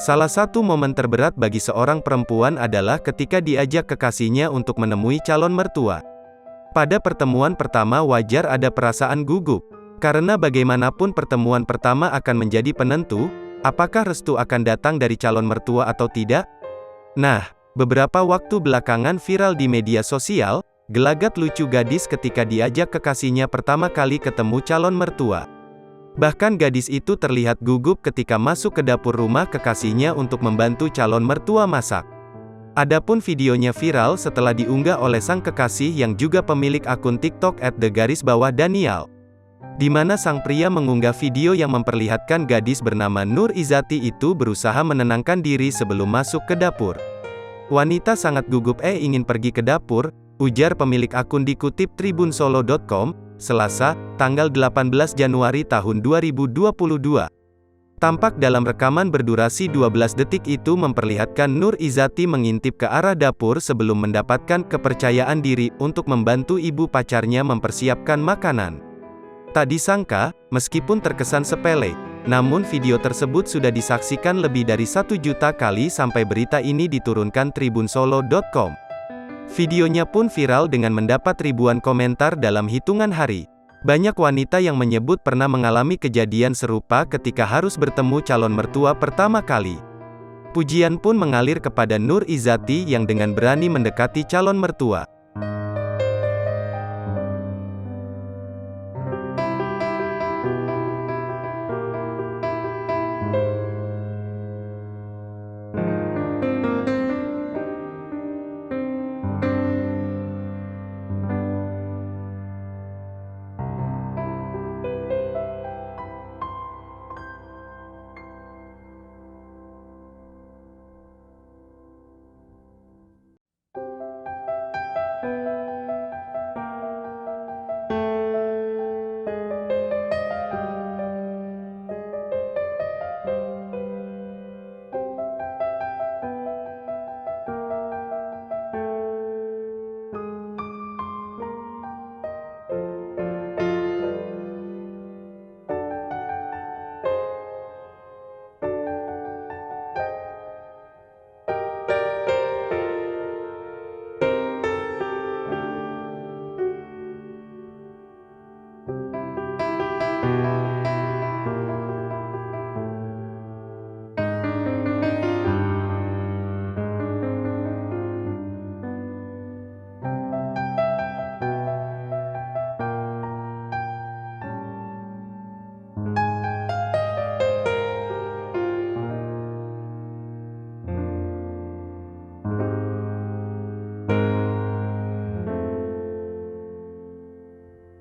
Salah satu momen terberat bagi seorang perempuan adalah ketika diajak kekasihnya untuk menemui calon mertua. Pada pertemuan pertama wajar ada perasaan gugup, karena bagaimanapun pertemuan pertama akan menjadi penentu, apakah restu akan datang dari calon mertua atau tidak? Nah, beberapa waktu belakangan viral di media sosial, gelagat lucu gadis ketika diajak kekasihnya pertama kali ketemu calon mertua. Bahkan gadis itu terlihat gugup ketika masuk ke dapur rumah kekasihnya untuk membantu calon mertua masak. Adapun videonya viral setelah diunggah oleh sang kekasih yang juga pemilik akun TikTok @the_Danial. Di mana sang pria mengunggah video yang memperlihatkan gadis bernama Nur Izati itu berusaha menenangkan diri sebelum masuk ke dapur. Wanita sangat gugup ingin pergi ke dapur, ujar pemilik akun dikutip tribunsolo.com, Selasa, tanggal 18 Januari tahun 2022. Tampak dalam rekaman berdurasi 12 detik itu memperlihatkan Nur Izati mengintip ke arah dapur sebelum mendapatkan kepercayaan diri untuk membantu ibu pacarnya mempersiapkan makanan. Tak disangka, meskipun terkesan sepele, namun video tersebut sudah disaksikan lebih dari 1 juta kali sampai berita ini diturunkan tribunsolo.com. Videonya pun viral dengan mendapat ribuan komentar dalam hitungan hari. Banyak wanita yang menyebut pernah mengalami kejadian serupa ketika harus bertemu calon mertua pertama kali. Pujian pun mengalir kepada Nur Izati yang dengan berani mendekati calon mertua.